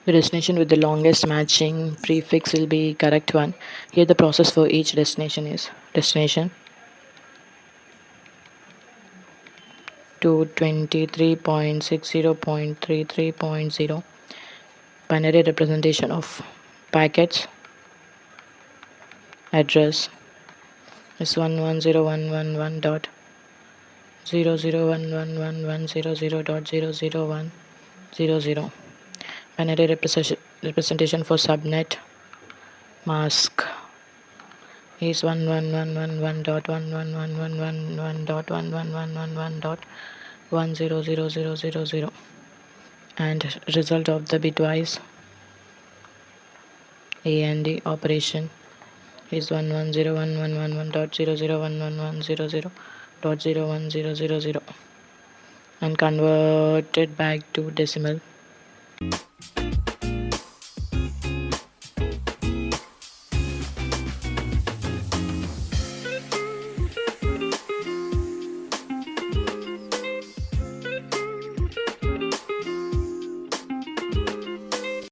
The destination with the longest matching prefix will be correct one. Here the process for each destination is destination 223.60.33.0 binary representation of packets address is 110.111 dot 0011110 dot 00100. Binary representation for subnet mask is 11111 dot 11111 dot 11111 dot 100000, and result of the bitwise AND operation is 1101111 dot 0011100 dot 01000, and converted back to decimal.